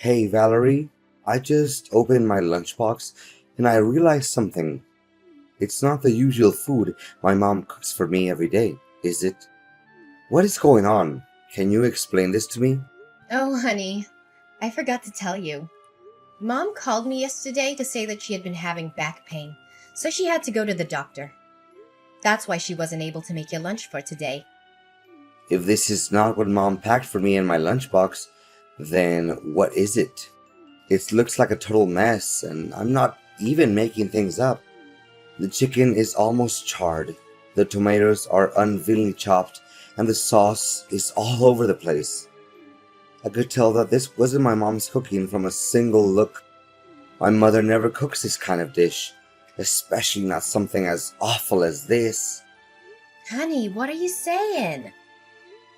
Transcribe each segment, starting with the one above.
Hey Valerie, I just opened my lunchbox and I realized something. It's not the usual food my mom cooks for me every day, is it? What is going on? Can you explain this to me? Oh, honey, I forgot to tell you. Mom called me yesterday to say that she had been having back pain, so she had to go to the doctor. That's why she wasn't able to make your lunch for today. If this is not what mom packed for me in my lunchbox, then what is it? It looks like a total mess and I'm not even making things up. The chicken is almost charred, the tomatoes are unwillingly chopped, and the sauce is all over the place. I could tell that this wasn't my mom's cooking from a single look. My mother never cooks this kind of dish, especially not something as awful as this. Honey, what are you saying?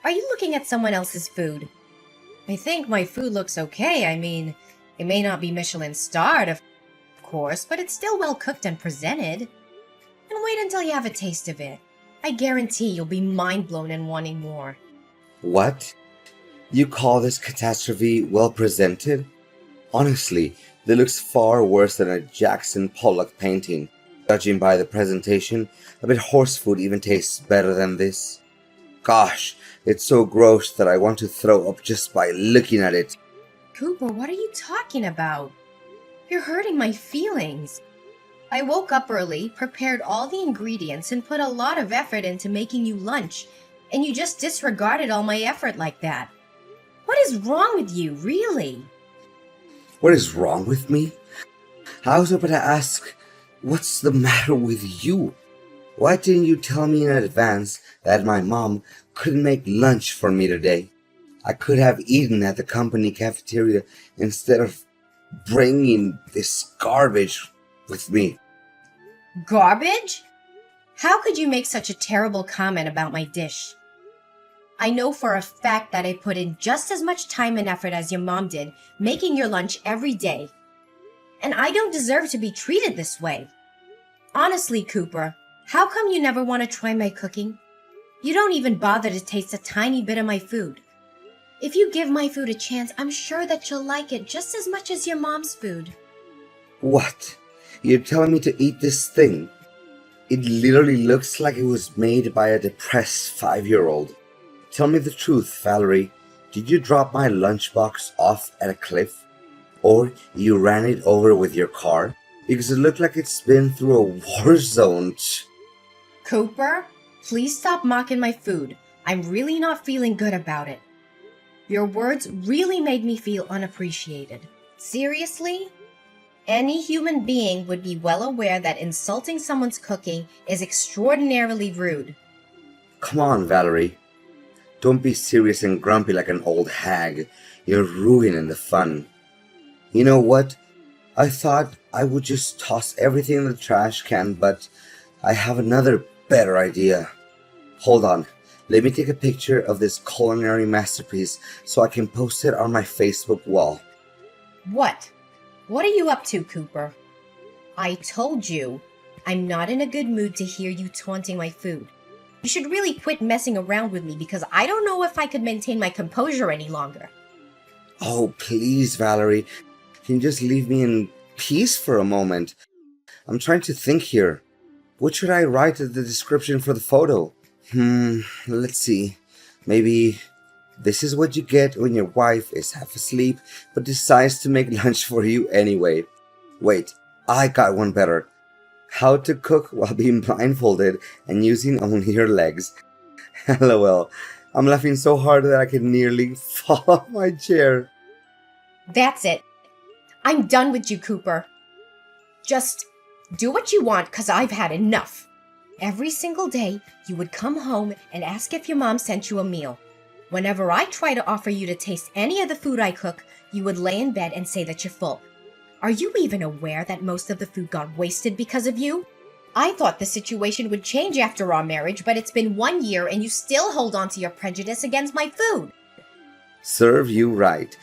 Are you looking at someone else's food? I think my food looks okay. I mean, it may not be Michelin starred, of course, but it's still well cooked and presented. And wait until you have a taste of it. I guarantee you'll be mind blown and wanting more. What? You call this catastrophe well presented? Honestly, it looks far worse than a Jackson Pollock painting. Judging by the presentation, I bet horse food even tastes better than this. Gosh, it's so gross that I want to throw up just by looking at it. Cooper, what are you talking about? You're hurting my feelings. I woke up early, prepared all the ingredients, and put a lot of effort into making you lunch, and you just disregarded all my effort like that. What is wrong with you, really? What is wrong with me? I was about to ask, what's the matter with you? Why didn't you tell me in advance that my mom couldn't make lunch for me today? I could have eaten at the company cafeteria instead of bringing this garbage with me. Garbage? How could you make such a terrible comment about my dish? I know for a fact that I put in just as much time and effort as your mom did making your lunch every day. And I don't deserve to be treated this way. Honestly, Cooper, how come you never want to try my cooking? You don't even bother to taste a tiny bit of my food. If you give my food a chance, I'm sure that you'll like it just as much as your mom's food. What? You're telling me to eat this thing? It literally looks like it was made by a depressed 5-year-old. Tell me the truth, Valerie. Did you drop my lunchbox off at a cliff? Or you ran it over with your car? Because it looked like it's been through a war zone. Cooper, please stop mocking my food. I'm really not feeling good about it. Your words really made me feel unappreciated. Seriously? Any human being would be well aware that insulting someone's cooking is extraordinarily rude. Come on, Valerie. Don't be serious and grumpy like an old hag. You're ruining the fun. You know what? I thought I would just toss everything in the trash can, but I have another better idea. Hold on. Let me take a picture of this culinary masterpiece so I can post it on my Facebook wall. What? What are you up to, Cooper? I told you, I'm not in a good mood to hear you taunting my food. You should really quit messing around with me because I don't know if I could maintain my composure any longer. Oh, please, Valerie. Can you just leave me in peace for a moment? I'm trying to think here. What should I write as the description for the photo? Let's see. Maybe this is what you get when your wife is half asleep but decides to make lunch for you anyway. Wait, I got one better. How to cook while being blindfolded and using only your legs. LOL. I'm laughing so hard that I can nearly fall off my chair. That's it. I'm done with you, Cooper. Just do what you want because I've had enough. Every single day, you would come home and ask if your mom sent you a meal. Whenever I try to offer you to taste any of the food I cook, you would lay in bed and say that you're full. Are you even aware that most of the food got wasted because of you? I thought the situation would change after our marriage, but it's been 1 year and you still hold on to your prejudice against my food. Serve you right.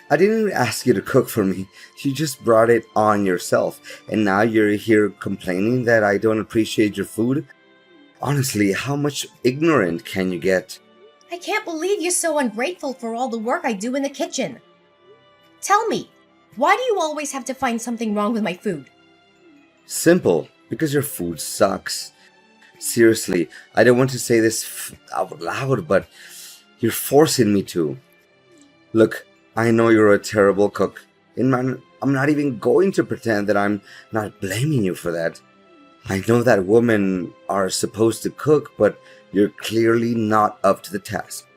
I didn't even ask you to cook for me. You just brought it on yourself. And now you're here complaining that I don't appreciate your food? Honestly, how much ignorant can you get? I can't believe you're so ungrateful for all the work I do in the kitchen. Tell me, why do you always have to find something wrong with my food? Simple, because your food sucks. Seriously, I don't want to say this out loud, but you're forcing me to. Look, I know you're a terrible cook, and I'm not even going to pretend that I'm not blaming you for that. I know that women are supposed to cook, but you're clearly not up to the task.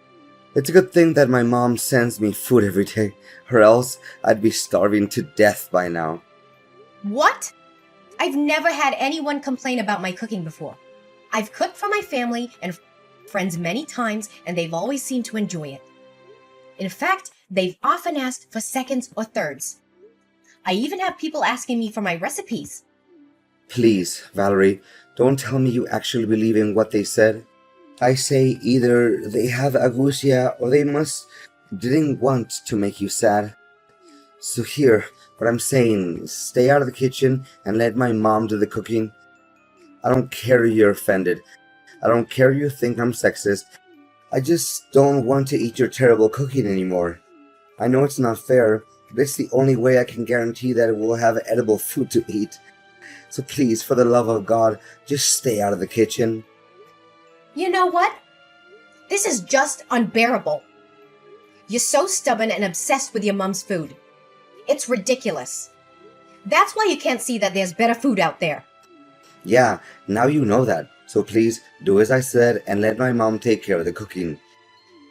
It's a good thing that my mom sends me food every day, or else I'd be starving to death by now. What? I've never had anyone complain about my cooking before. I've cooked for my family and friends many times, and they've always seemed to enjoy it. In fact, they've often asked for seconds or thirds. I even have people asking me for my recipes. Please, Valerie, don't tell me you actually believe in what they said. I say either they have agousia or they didn't want to make you sad. So here, what I'm saying, stay out of the kitchen and let my mom do the cooking. I don't care you're offended. I don't care you think I'm sexist. I just don't want to eat your terrible cooking anymore. I know it's not fair, but it's the only way I can guarantee that we'll have edible food to eat. So please, for the love of God, just stay out of the kitchen. You know what? This is just unbearable. You're so stubborn and obsessed with your mom's food. It's ridiculous. That's why you can't see that there's better food out there. Yeah, now you know that. So please, do as I said and let my mom take care of the cooking.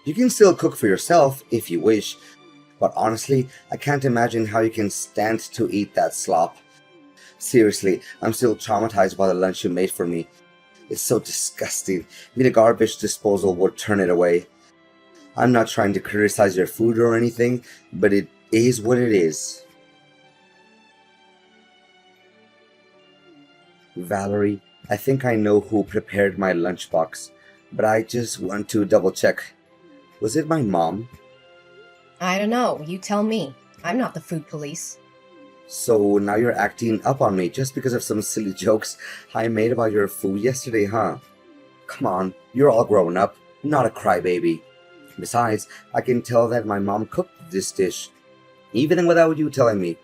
You can still cook for yourself if you wish, but honestly, I can't imagine how you can stand to eat that slop. Seriously, I'm still traumatized by the lunch you made for me. It's so disgusting. Even a garbage disposal would turn it away. I'm not trying to criticize your food or anything, but it is what it is. Valerie, I think I know who prepared my lunchbox, but I just want to double check. Was it my mom? I don't know. You tell me. I'm not the food police. So now you're acting up on me just because of some silly jokes I made about your food yesterday, huh? Come on, you're all grown up, not a crybaby. Besides, I can tell that my mom cooked this dish, even without you telling me.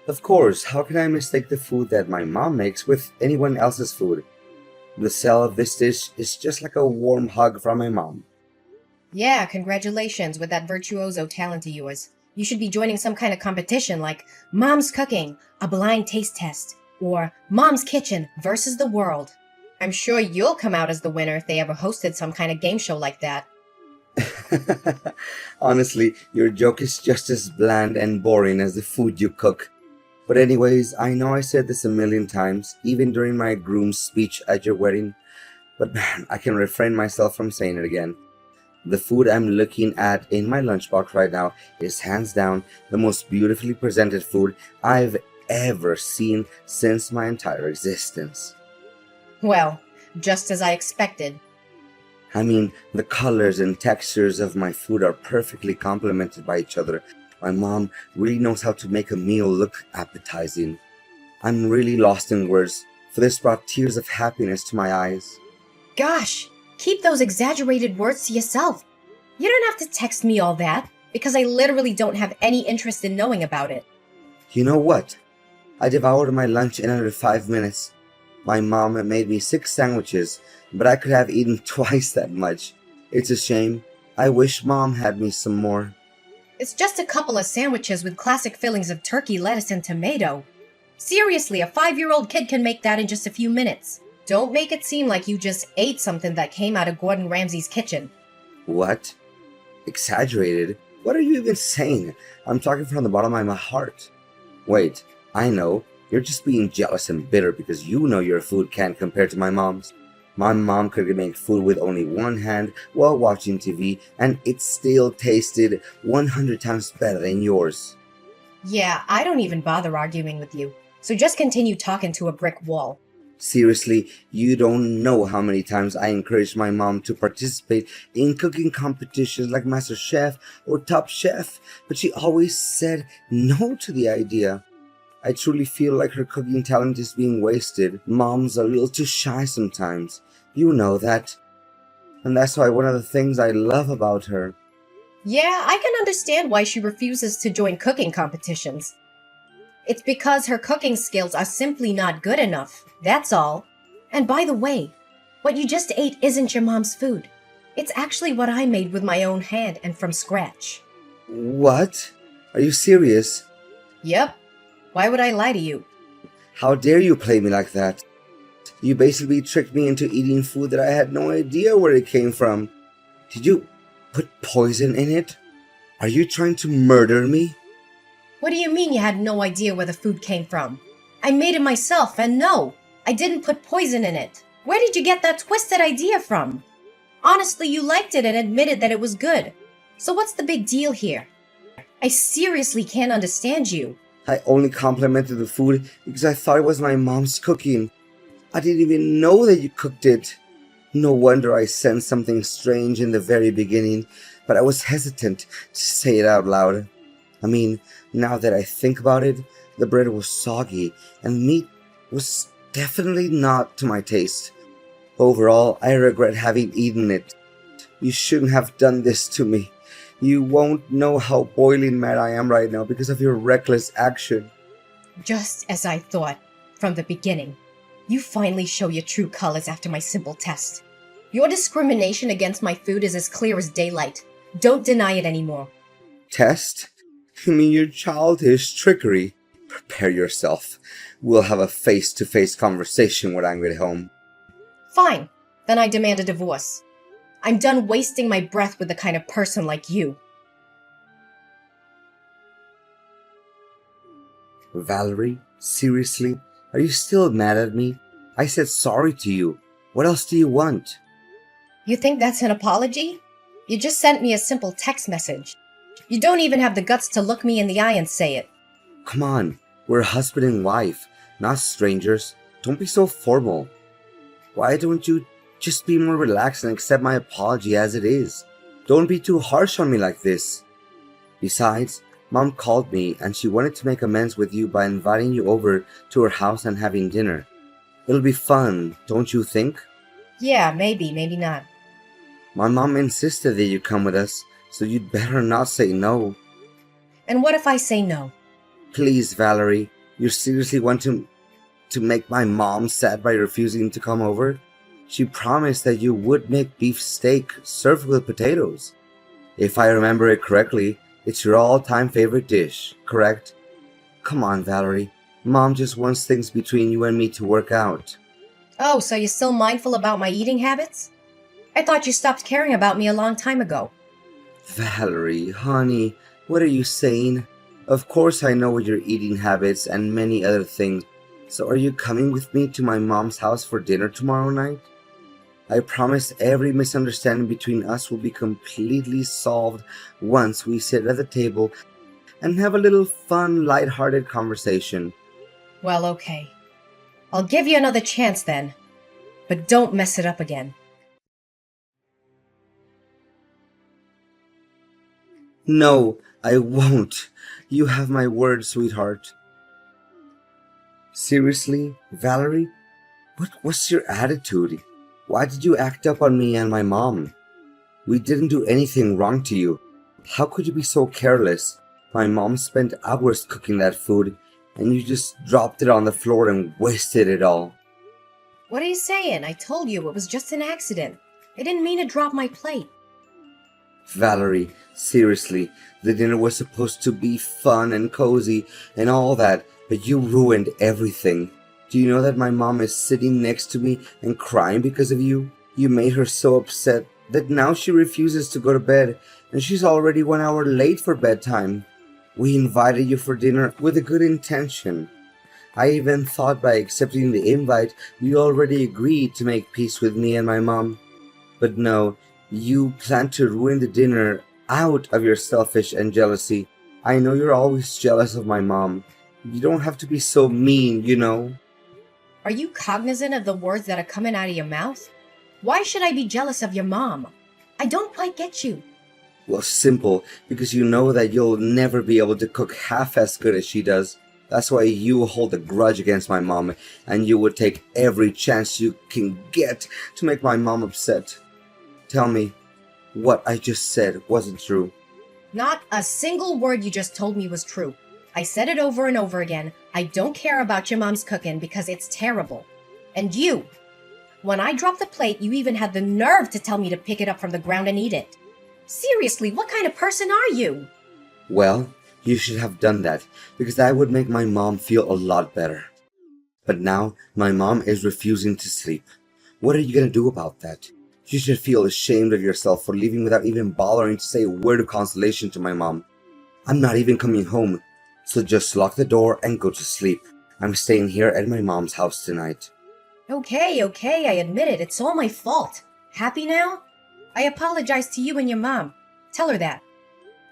Of course, how can I mistake the food that my mom makes with anyone else's food? The smell of this dish is just like a warm hug from my mom. Yeah, congratulations with that virtuoso talent of yours. You should be joining some kind of competition like Mom's Cooking, a blind taste test, or Mom's Kitchen versus the world. I'm sure you'll come out as the winner if they ever hosted some kind of game show like that. Honestly, your joke is just as bland and boring as the food you cook. But anyways, I know I said this a million times, even during my groom's speech at your wedding, but man, I can refrain myself from saying it again. The food I'm looking at in my lunchbox right now is hands down the most beautifully presented food I've ever seen since my entire existence. Well, just as I expected. I mean, the colors and textures of my food are perfectly complemented by each other. My mom really knows how to make a meal look appetizing. I'm really lost in words, for this brought tears of happiness to my eyes. Gosh, keep those exaggerated words to yourself. You don't have to text me all that, because I literally don't have any interest in knowing about it. You know what? I devoured my lunch in under 5 minutes. My mom made me 6 sandwiches, but I could have eaten twice that much. It's a shame. I wish Mom had me some more. It's just a couple of sandwiches with classic fillings of turkey, lettuce, and tomato. Seriously, a 5-year-old kid can make that in just a few minutes. Don't make it seem like you just ate something that came out of Gordon Ramsay's kitchen. What? Exaggerated? What are you even saying? I'm talking from the bottom of my heart. Wait, I know. You're just being jealous and bitter because you know your food can't compare to my mom's. My mom could make food with only one hand while watching TV, and it still tasted 100 times better than yours. Yeah, I don't even bother arguing with you. So just continue talking to a brick wall. Seriously, you don't know how many times I encouraged my mom to participate in cooking competitions like Master Chef or Top Chef, but she always said no to the idea. I truly feel like her cooking talent is being wasted. Mom's a little too shy sometimes. You know that. And that's why one of the things I love about her. Yeah, I can understand why she refuses to join cooking competitions. It's because her cooking skills are simply not good enough. That's all. And by the way, what you just ate isn't your mom's food. It's actually what I made with my own hand and from scratch. What? Are you serious? Yep. Why would I lie to you? How dare you play me like that? You basically tricked me into eating food that I had no idea where it came from. Did you put poison in it? Are you trying to murder me? What do you mean you had no idea where the food came from? I made it myself, and no, I didn't put poison in it. Where did you get that twisted idea from? Honestly, you liked it and admitted that it was good. So what's the big deal here? I seriously can't understand you. I only complimented the food because I thought it was my mom's cooking. I didn't even know that you cooked it. No wonder I sensed something strange in the very beginning, but I was hesitant to say it out loud. I mean, now that I think about it, the bread was soggy and meat was definitely not to my taste. Overall, I regret having eaten it. You shouldn't have done this to me. You won't know how boiling mad I am right now because of your reckless action. Just as I thought from the beginning. You finally show your true colors after my simple test. Your discrimination against my food is as clear as daylight. Don't deny it anymore. Test? You mean your childish trickery? Prepare yourself. We'll have a face-to-face conversation when I get home. Fine. Then I demand a divorce. I'm done wasting my breath with the kind of person like you. Valerie, seriously? Are you still mad at me? I said sorry to you. What else do you want? You think that's an apology? You just sent me a simple text message. You don't even have the guts to look me in the eye and say it. Come on, we're husband and wife, not strangers. Don't be so formal. Why don't you just be more relaxed and accept my apology as it is? Don't be too harsh on me like this. Besides, Mom called me and she wanted to make amends with you by inviting you over to her house and having dinner. It'll be fun, don't you think? Yeah, maybe, maybe not. My mom insisted that you come with us, so you'd better not say no. And what if I say no? Please, Valerie, you seriously want to make my mom sad by refusing to come over? She promised that you would make beef steak served with potatoes. If I remember it correctly, it's your all-time favorite dish, correct? Come on, Valerie. Mom just wants things between you and me to work out. Oh, so you're still mindful about my eating habits? I thought you stopped caring about me a long time ago. Valerie, honey, what are you saying? Of course I know your eating habits and many other things. So are you coming with me to my mom's house for dinner tomorrow night? I promise every misunderstanding between us will be completely solved once we sit at the table and have a little fun, light-hearted conversation. Well, okay. I'll give you another chance then. But don't mess it up again. No, I won't. You have my word, sweetheart. Seriously, Valerie? What was your attitude? Why did you act up on me and my mom? We didn't do anything wrong to you. How could you be so careless? My mom spent hours cooking that food, and you just dropped it on the floor and wasted it all. What are you saying? I told you it was just an accident. I didn't mean to drop my plate. Valerie, seriously, the dinner was supposed to be fun and cozy and all that, but you ruined everything. Do you know that my mom is sitting next to me and crying because of you? You made her so upset that now she refuses to go to bed, and she's already 1 hour late for bedtime. We invited you for dinner with a good intention. I even thought by accepting the invite, you already agreed to make peace with me and my mom. But no, you plan to ruin the dinner out of your selfish and jealousy. I know you're always jealous of my mom. You don't have to be so mean, you know. Are you cognizant of the words that are coming out of your mouth? Why should I be jealous of your mom? I don't quite get you. Well, simple, because you know that you'll never be able to cook half as good as she does. That's why you hold a grudge against my mom, and you would take every chance you can get to make my mom upset. Tell me, what I just said wasn't true. Not a single word you just told me was true. I said it over and over again. I don't care about your mom's cooking because it's terrible. And you, when I dropped the plate, you even had the nerve to tell me to pick it up from the ground and eat it. Seriously, what kind of person are you? Well, you should have done that, because that would make my mom feel a lot better. But now, my mom is refusing to sleep. What are you gonna do about that? You should feel ashamed of yourself for leaving without even bothering to say a word of consolation to my mom. I'm not even coming home, so just lock the door and go to sleep. I'm staying here at my mom's house tonight. Okay, I admit it. It's all my fault. Happy now? I apologize to you and your mom. Tell her that.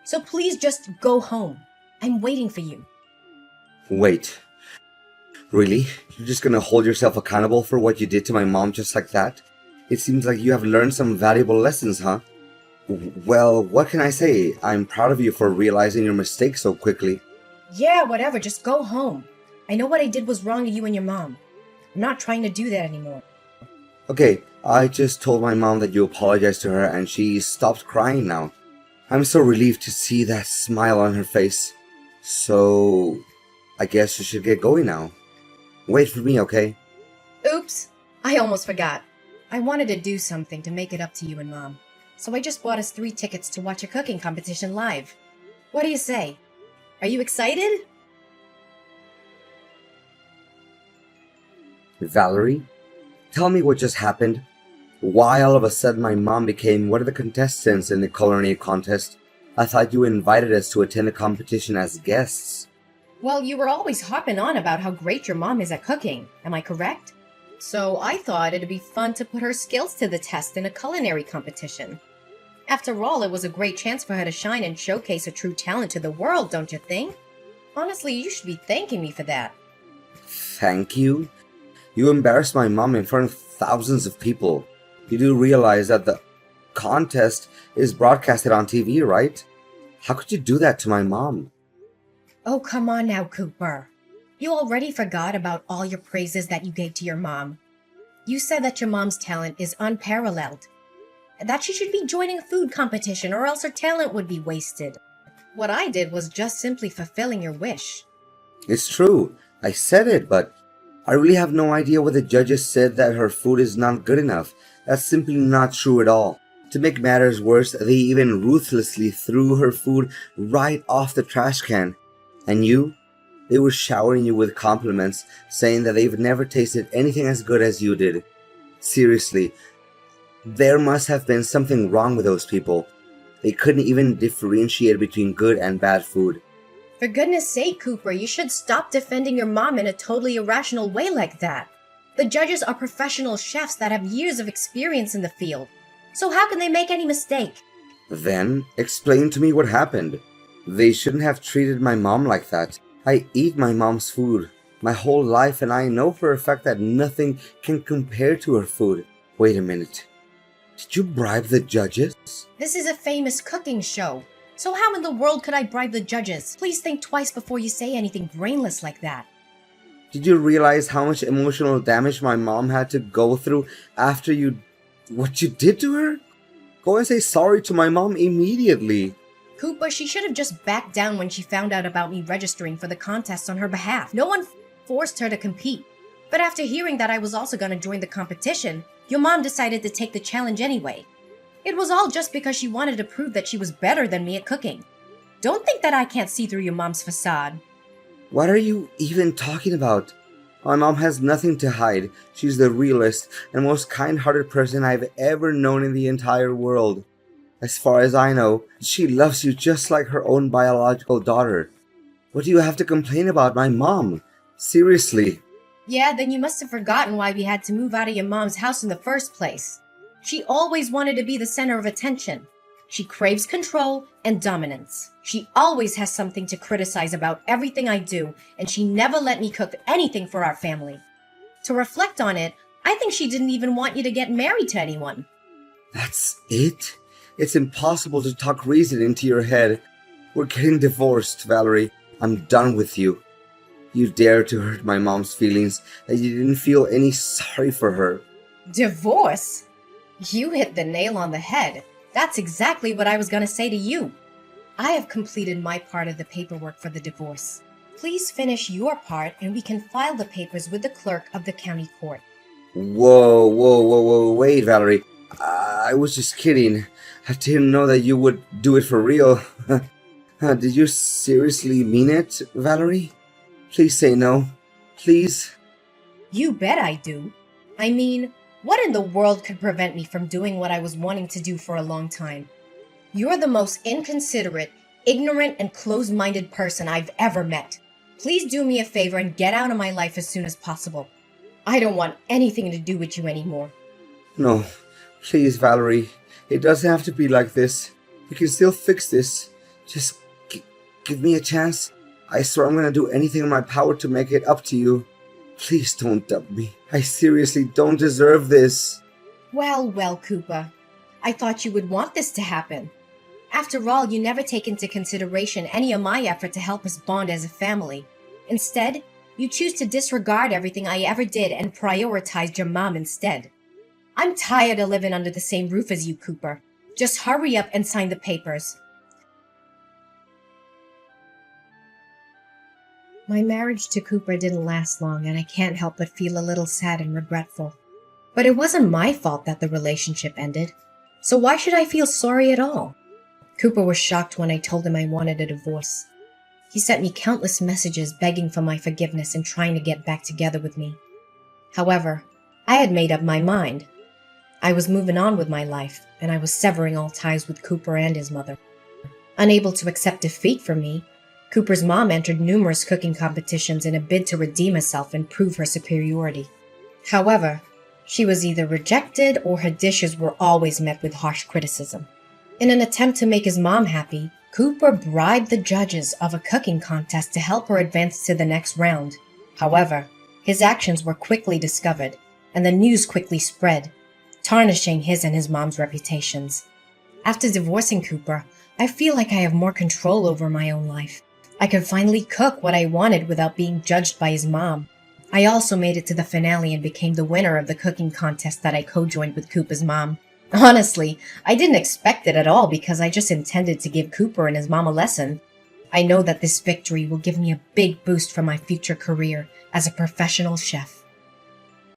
So please just go home. I'm waiting for you. Wait. Really? You're just gonna hold yourself accountable for what you did to my mom just like that? It seems like you have learned some valuable lessons, huh? Well, what can I say? I'm proud of you for realizing your mistake so quickly. Yeah, whatever. Just go home. I know what I did was wrong to you and your mom. I'm not trying to do that anymore. Okay, I just told my mom that you apologized to her and she stopped crying now. I'm so relieved to see that smile on her face. So, I guess you should get going now. Wait for me, okay? Oops. I almost forgot. I wanted to do something to make it up to you and Mom. So I just bought us 3 tickets to watch a cooking competition live. What do you say? Are you excited? Valerie, tell me what just happened. Why all of a sudden my mom became one of the contestants in the culinary contest? I thought you invited us to attend the competition as guests. Well, you were always harping on about how great your mom is at cooking. Am I correct? So I thought it'd be fun to put her skills to the test in a culinary competition. After all, it was a great chance for her to shine and showcase her true talent to the world, don't you think? Honestly, you should be thanking me for that. Thank you? You embarrassed my mom in front of thousands of people. You do realize that the contest is broadcasted on TV, right? How could you do that to my mom? Oh, come on now, Cooper. You already forgot about all your praises that you gave to your mom. You said that your mom's talent is unparalleled, that she should be joining a food competition or else her talent would be wasted. What I did was just simply fulfilling your wish. It's true. I said it, but I really have no idea what the judges said that her food is not good enough. That's simply not true at all. To make matters worse, they even ruthlessly threw her food right off the trash can. And you? They were showering you with compliments, saying that they've never tasted anything as good as you did. Seriously, there must have been something wrong with those people. They couldn't even differentiate between good and bad food. For goodness sake, Cooper, you should stop defending your mom in a totally irrational way like that. The judges are professional chefs that have years of experience in the field. So how can they make any mistake? Then, explain to me what happened. They shouldn't have treated my mom like that. I eat my mom's food my whole life, and I know for a fact that nothing can compare to her food. Wait a minute. Did you bribe the judges? This is a famous cooking show. So how in the world could I bribe the judges? Please think twice before you say anything brainless like that. Did you realize how much emotional damage my mom had to go through after what you did to her? Go and say sorry to my mom immediately. Cooper, she should have just backed down when she found out about me registering for the contest on her behalf. No one forced her to compete. But after hearing that I was also going to join the competition, your mom decided to take the challenge anyway. It was all just because she wanted to prove that she was better than me at cooking. Don't think that I can't see through your mom's facade. What are you even talking about? My mom has nothing to hide. She's the realest and most kind-hearted person I've ever known in the entire world. As far as I know, she loves you just like her own biological daughter. What do you have to complain about my mom? Seriously. Yeah, then you must have forgotten why we had to move out of your mom's house in the first place. She always wanted to be the center of attention. She craves control and dominance. She always has something to criticize about everything I do, and she never let me cook anything for our family. To reflect on it, I think she didn't even want you to get married to anyone. That's it? It's impossible to talk reason into your head. We're getting divorced, Valerie. I'm done with you. You dared to hurt my mom's feelings, and you didn't feel any sorry for her. Divorce? You hit the nail on the head. That's exactly what I was going to say to you. I have completed my part of the paperwork for the divorce. Please finish your part and we can file the papers with the clerk of the county court. Whoa, whoa, whoa, whoa, wait, Valerie. I was just kidding. I didn't know that you would do it for real. Did you seriously mean it, Valerie? Please say no. Please? You bet I do. I mean, what in the world could prevent me from doing what I was wanting to do for a long time? You're the most inconsiderate, ignorant, and closed-minded person I've ever met. Please do me a favor and get out of my life as soon as possible. I don't want anything to do with you anymore. No. Please, Valerie. It doesn't have to be like this. We can still fix this. Just give me a chance. I swear I'm gonna do anything in my power to make it up to you. Please don't dump me. I seriously don't deserve this. Well, Cooper. I thought you would want this to happen. After all, you never take into consideration any of my effort to help us bond as a family. Instead, you choose to disregard everything I ever did and prioritized your mom instead. I'm tired of living under the same roof as you, Cooper. Just hurry up and sign the papers. My marriage to Cooper didn't last long, and I can't help but feel a little sad and regretful. But it wasn't my fault that the relationship ended, so why should I feel sorry at all? Cooper was shocked when I told him I wanted a divorce. He sent me countless messages begging for my forgiveness and trying to get back together with me. However, I had made up my mind. I was moving on with my life, and I was severing all ties with Cooper and his mother. Unable to accept defeat from me, Cooper's mom entered numerous cooking competitions in a bid to redeem herself and prove her superiority. However, she was either rejected or her dishes were always met with harsh criticism. In an attempt to make his mom happy, Cooper bribed the judges of a cooking contest to help her advance to the next round. However, his actions were quickly discovered, and the news quickly spread, tarnishing his and his mom's reputations. After divorcing Cooper, I feel like I have more control over my own life. I could finally cook what I wanted without being judged by his mom. I also made it to the finale and became the winner of the cooking contest that I co-joined with Cooper's mom. Honestly, I didn't expect it at all because I just intended to give Cooper and his mom a lesson. I know that this victory will give me a big boost for my future career as a professional chef.